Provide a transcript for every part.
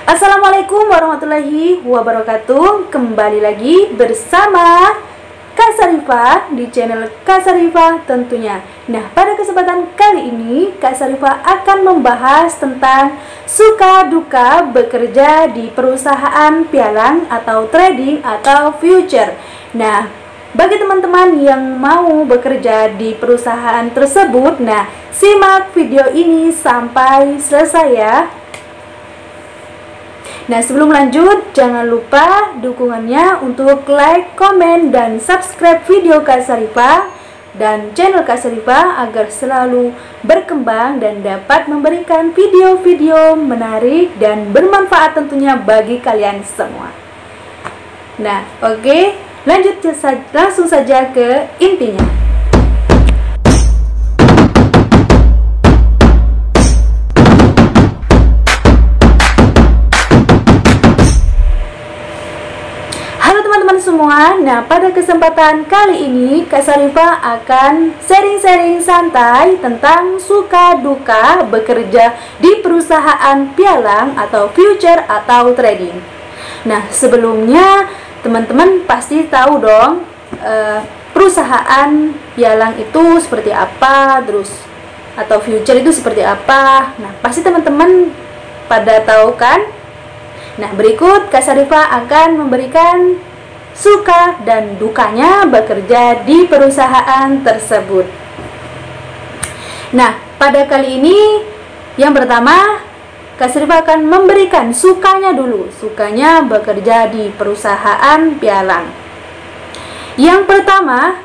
Assalamualaikum warahmatullahi wabarakatuh. Kembali lagi bersama Kak Sarifah di channel Kak Sarifah tentunya. Nah, pada kesempatan kali ini Kak Sarifah akan membahas tentang suka duka bekerja di perusahaan pialang atau trading atau future. Nah, bagi teman-teman yang mau bekerja di perusahaan tersebut, nah simak video ini sampai selesai ya. Nah, sebelum lanjut, jangan lupa dukungannya untuk like, komen, dan subscribe video Kak Sarifah dan channel Kak Sarifah agar selalu berkembang dan dapat memberikan video-video menarik dan bermanfaat tentunya bagi kalian semua. Nah, oke, langsung saja ke intinya. Semua. Nah, pada kesempatan kali ini Kak Sarifah akan sharing-sharing santai tentang suka duka bekerja di perusahaan pialang atau future atau trading. Nah, sebelumnya teman-teman pasti tahu dong perusahaan pialang itu seperti apa, terus atau future itu seperti apa. Nah, pasti teman-teman pada tahu kan? Nah, berikut Kak Sarifah akan memberikan suka dan dukanya bekerja di perusahaan tersebut. Nah, pada kali ini yang pertama Kak Sarifah akan memberikan sukanya dulu. Sukanya bekerja di perusahaan pialang. Yang pertama,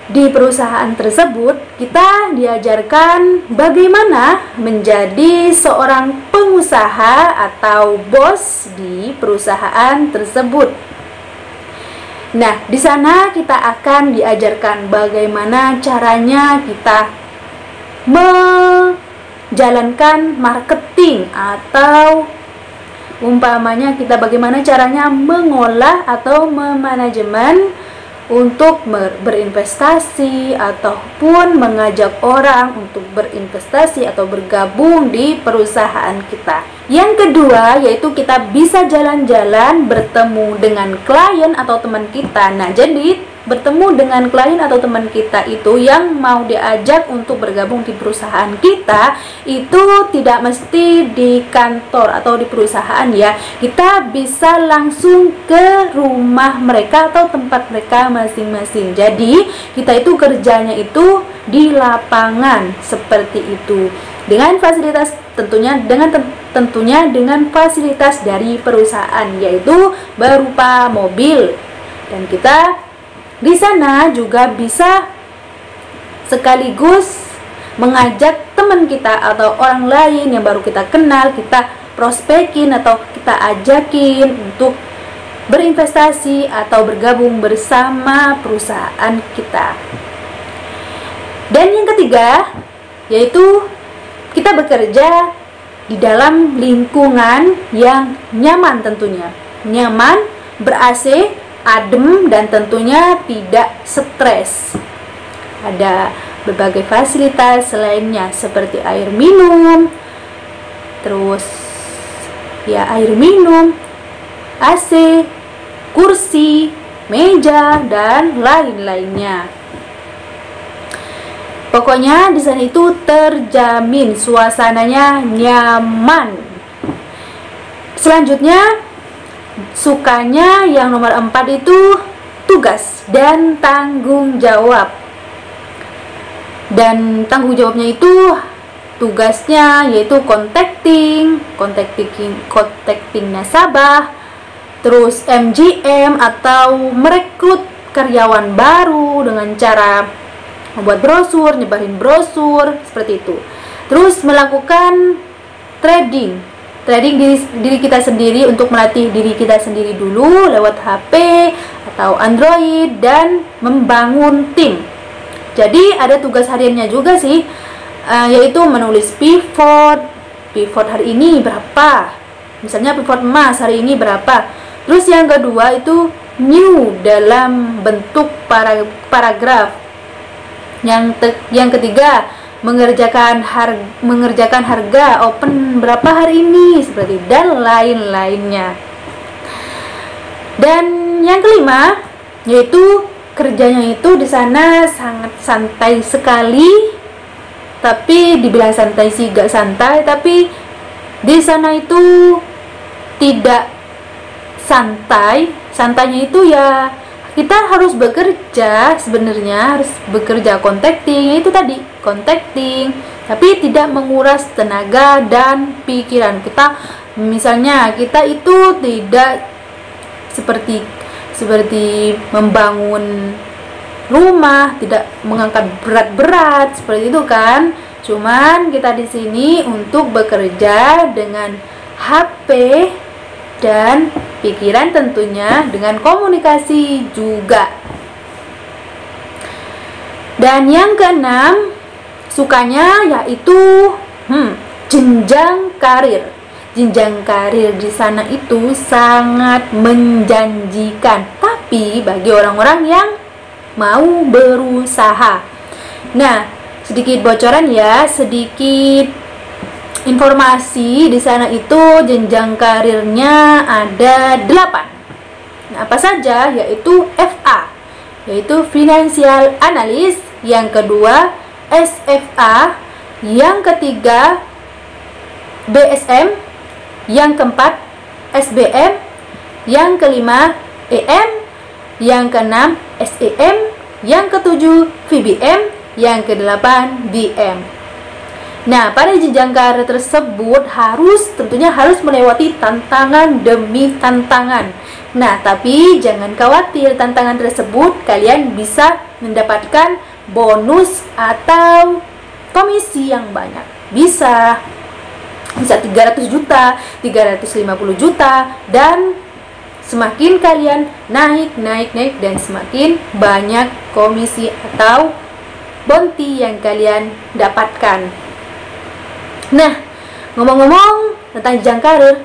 di perusahaan tersebut kita diajarkan bagaimana menjadi seorang pengusaha atau bos di perusahaan tersebut. Nah, di sana kita akan diajarkan bagaimana caranya kita menjalankan marketing atau umpamanya kita bagaimana caranya mengolah atau memanajemen untuk berinvestasi ataupun mengajak orang untuk berinvestasi atau bergabung di perusahaan kita. Yang kedua yaitu kita bisa jalan-jalan bertemu dengan klien atau teman kita. Nah, jadi bertemu dengan klien atau teman kita itu yang mau diajak untuk bergabung di perusahaan kita itu tidak mesti di kantor atau di perusahaan ya. Kita bisa langsung ke rumah mereka atau tempat mereka masing-masing. Jadi kita itu kerjanya itu di lapangan seperti itu. Dengan fasilitas tentunya dengan fasilitas dari perusahaan yaitu berupa mobil. Dan kita di sana juga bisa sekaligus mengajak teman kita atau orang lain yang baru kita kenal, kita prospekin atau kita ajakin untuk berinvestasi atau bergabung bersama perusahaan kita. Dan yang ketiga yaitu kita bekerja di dalam lingkungan yang nyaman tentunya. Nyaman, ber-AC, adem, dan tentunya tidak stres. Ada berbagai fasilitas lainnya seperti air minum, terus ya air minum, AC, kursi, meja, dan lain-lainnya. Pokoknya di sana itu terjamin suasananya nyaman. Selanjutnya sukanya yang nomor 4 itu tugas dan tanggung jawab. Dan tanggung jawabnya itu tugasnya yaitu contacting nasabah, terus MGM atau merekrut karyawan baru dengan cara membuat brosur, nyebarin brosur seperti itu. Terus melakukan trading diri kita sendiri untuk melatih diri kita sendiri dulu lewat HP atau Android dan membangun tim. Jadi ada tugas hariannya juga sih, yaitu menulis pivot hari ini berapa, misalnya pivot emas hari ini berapa. Terus yang kedua itu new dalam bentuk paragraf. Yang ketiga mengerjakan harga open berapa hari ini, seperti dan lain-lainnya. Dan yang kelima yaitu kerjanya itu di sana sangat santai sekali. Tapi dibilang santai sih gak santai, tapi di sana itu tidak santai. Santainya itu ya kita harus bekerja, sebenarnya harus bekerja contacting, itu tadi contacting, tapi tidak menguras tenaga dan pikiran kita. Misalnya kita itu tidak seperti membangun rumah, tidak mengangkat berat-berat seperti itu kan. Cuman kita di sini untuk bekerja dengan HP dan pikiran, tentunya dengan komunikasi juga. Dan yang keenam sukanya yaitu jenjang karir. Jenjang karir di sana itu sangat menjanjikan, tapi bagi orang-orang yang mau berusaha. Nah, sedikit bocoran ya, sedikit informasi. Di sana itu jenjang karirnya ada 8. Nah, apa saja? Yaitu FA, yaitu Financial Analyst. Yang kedua SFA. Yang ketiga BSM. Yang keempat SBM. Yang kelima EM. Yang keenam SEM. Yang ketujuh VBM. Yang kedelapan BM. Nah, pada jenjang karir tersebut tentunya harus melewati tantangan demi tantangan. Nah, tapi jangan khawatir, tantangan tersebut kalian bisa mendapatkan bonus atau komisi yang banyak. Bisa 300 juta, 350 juta, dan semakin kalian naik dan semakin banyak komisi atau bounty yang kalian dapatkan. Nah, ngomong-ngomong tentang jenjang karir,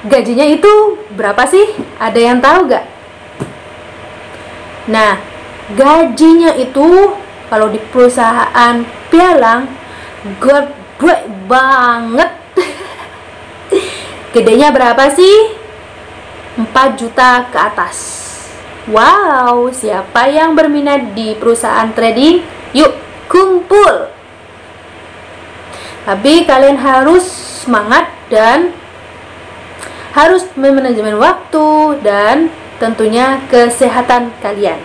gajinya itu berapa sih? Ada yang tahu gak? Nah, gajinya itu kalau di perusahaan pialang gede banget. Gedenya berapa sih? 4 juta ke atas. Wow, siapa yang berminat di perusahaan trading? Yuk, kumpul. Tapi kalian harus semangat dan harus memanajemen waktu dan tentunya kesehatan kalian.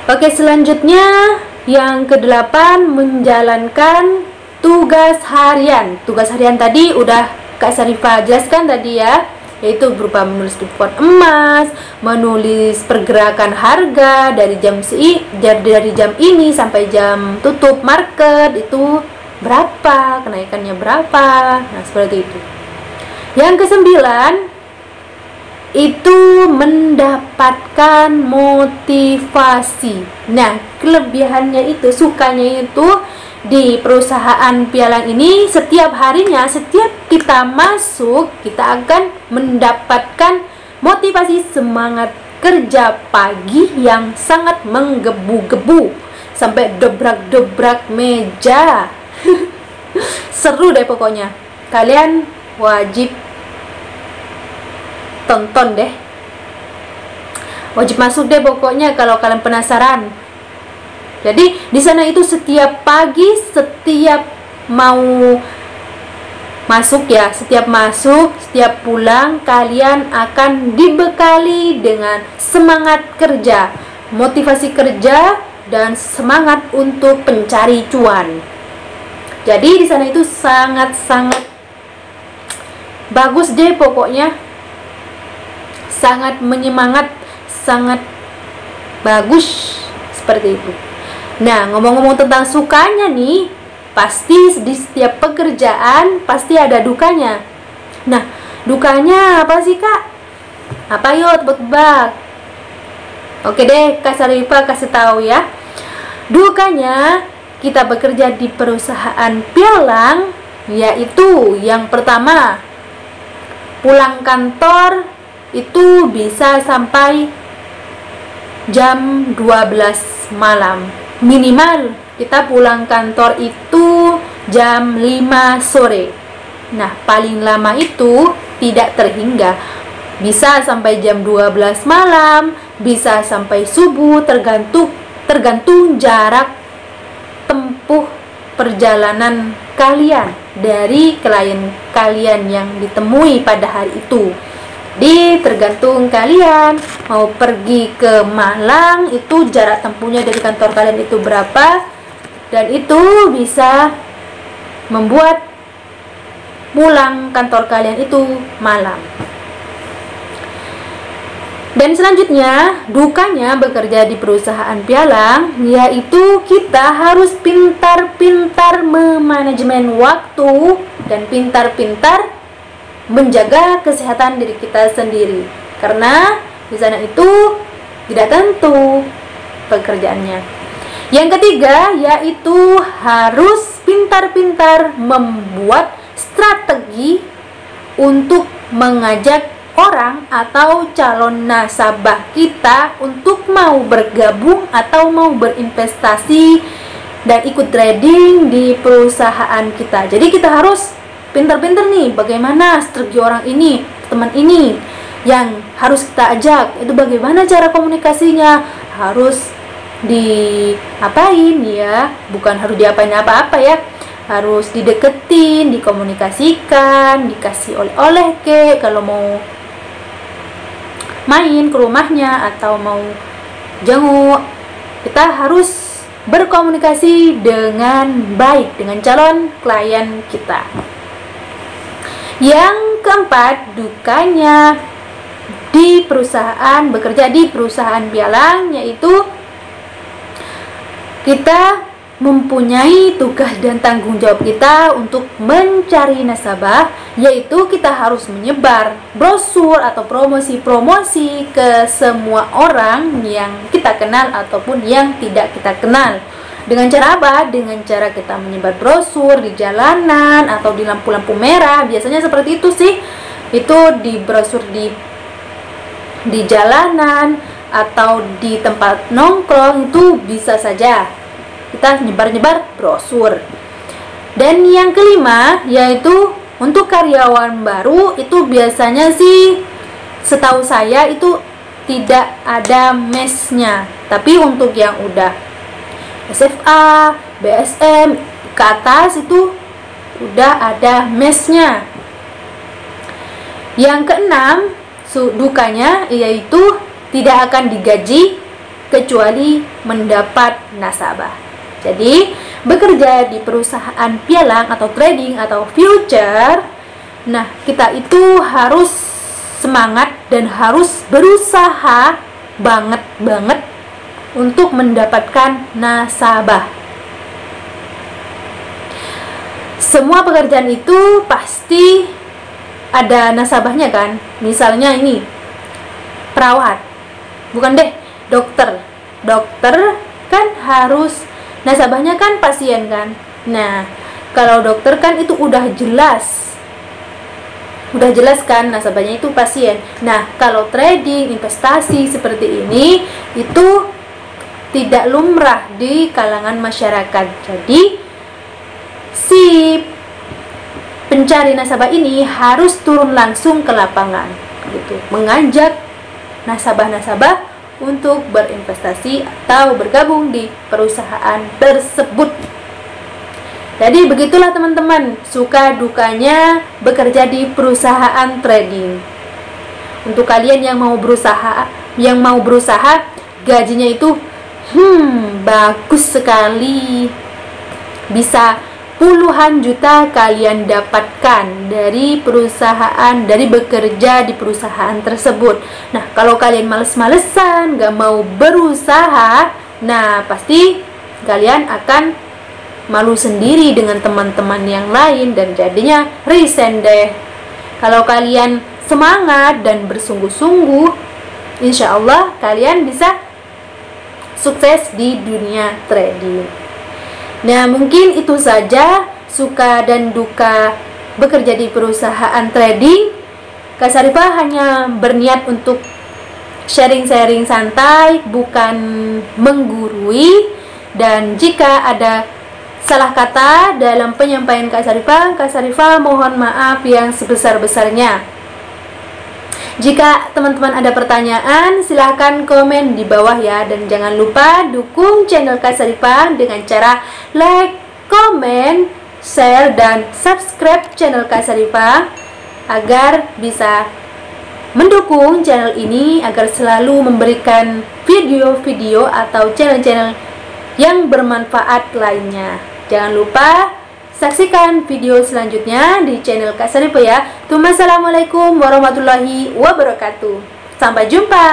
Oke, selanjutnya yang ke-8, menjalankan tugas harian. Tugas harian tadi udah Kak Sarifah jelaskan tadi ya, yaitu berupa menulis report emas, menulis pergerakan harga dari jam ini sampai jam tutup market itu berapa, kenaikannya berapa. Nah, seperti itu. Yang ke-9 itu mendapatkan motivasi. Nah, kelebihannya itu, sukanya itu di perusahaan pialang ini, setiap harinya, setiap kita masuk, kita akan mendapatkan motivasi semangat kerja pagi yang sangat menggebu-gebu sampai dobrak-dobrak meja. Seru deh pokoknya. Kalian wajib tonton deh, wajib masuk deh pokoknya kalau kalian penasaran. Jadi di sana itu setiap pagi, setiap mau masuk ya, setiap masuk, setiap pulang, kalian akan dibekali dengan semangat kerja, motivasi kerja, dan semangat untuk pencari cuan. Jadi di sana itu sangat-sangat bagus deh pokoknya, sangat menyemangat, sangat bagus seperti itu. Nah, ngomong-ngomong tentang sukanya nih, pasti di setiap pekerjaan pasti ada dukanya. Nah, dukanya apa sih Kak? Apa yuk, tebak-tebak? Oke deh, Kak Sarifah kasih tahu ya. Dukanya kita bekerja di perusahaan pialang, yaitu yang pertama, pulang kantor itu bisa sampai jam 12 malam. minimal kita pulang kantor itu jam 5 sore. Nah, paling lama itu tidak terhingga. Bisa sampai jam 12 malam, bisa sampai subuh, tergantung jarak tempuh perjalanan kalian dari klien kalian yang ditemui pada hari itu. Tergantung kalian mau pergi ke Malang, itu jarak tempuhnya dari kantor kalian itu berapa, dan itu bisa membuat pulang kantor kalian itu malam. Dan selanjutnya, dukanya bekerja di perusahaan pialang, yaitu kita harus pintar-pintar memanajemen waktu dan pintar-pintar menjaga kesehatan diri kita sendiri, karena di sana itu tidak tentu pekerjaannya. Yang ketiga, yaitu harus pintar-pintar membuat strategi untuk mengajak orang atau calon nasabah kita untuk mau bergabung atau mau berinvestasi dan ikut trading di perusahaan kita. Jadi kita harus pintar-pintar nih bagaimana strategi orang ini, teman ini yang harus kita ajak. Itu bagaimana cara komunikasinya, harus diapain ya, bukan harus diapain apa-apa ya, harus dideketin, dikomunikasikan, dikasih oleh-oleh kalau mau main ke rumahnya atau mau jenguk. Kita harus berkomunikasi dengan baik dengan calon klien kita. Yang keempat, dukanya bekerja di perusahaan pialang, yaitu kita mempunyai tugas dan tanggung jawab kita untuk mencari nasabah, yaitu kita harus menyebar brosur atau promosi-promosi ke semua orang yang kita kenal ataupun yang tidak kita kenal. Dengan cara apa? Dengan cara kita menyebar brosur di jalanan atau di lampu-lampu merah. Biasanya seperti itu sih. Itu di brosur di jalanan atau di tempat nongkrong, itu bisa saja kita nyebar-nyebar brosur. Dan yang kelima, yaitu untuk karyawan baru, itu biasanya sih setahu saya itu tidak ada mesnya. Tapi untuk yang udah SFA, BSM ke atas itu udah ada mesnya. Yang keenam, dukanya yaitu tidak akan digaji kecuali mendapat nasabah. Jadi, bekerja di perusahaan pialang atau trading atau future, nah kita itu harus semangat dan harus berusaha banget untuk mendapatkan nasabah. Semua pekerjaan itu pasti ada nasabahnya kan. Misalnya ini perawat, bukan deh, dokter kan harus nasabahnya kan pasien kan. Nah, kalau dokter kan itu udah jelas kan nasabahnya itu pasien. Nah, kalau trading, investasi seperti ini itu tidak lumrah di kalangan masyarakat. Jadi si pencari nasabah ini harus turun langsung ke lapangan gitu, mengajak nasabah-nasabah untuk berinvestasi atau bergabung di perusahaan tersebut. Jadi begitulah teman-teman, suka dukanya bekerja di perusahaan trading. Untuk kalian yang mau berusaha, gajinya itu bagus sekali. Bisa puluhan juta kalian dapatkan dari bekerja di perusahaan tersebut. Nah, kalau kalian males-malesan, gak mau berusaha, nah pasti kalian akan malu sendiri dengan teman-teman yang lain dan jadinya resign deh. Kalau kalian semangat dan bersungguh-sungguh, insya Allah kalian bisa sukses di dunia trading. Nah, mungkin itu saja suka dan duka bekerja di perusahaan trading. Kak Sarifah hanya berniat untuk sharing-sharing santai, bukan menggurui. Dan jika ada salah kata dalam penyampaian Kak Sarifah mohon maaf yang sebesar-besarnya. Jika teman-teman ada pertanyaan, silahkan komen di bawah ya. Dan jangan lupa dukung channel Kak Sarifah dengan cara like, komen, share, dan subscribe channel Kak Sarifah agar bisa mendukung channel ini agar selalu memberikan video-video atau channel-channel yang bermanfaat lainnya. Jangan lupa saksikan video selanjutnya di channel Kak Sarifah ya. Assalamualaikum warahmatullahi wabarakatuh. Sampai jumpa.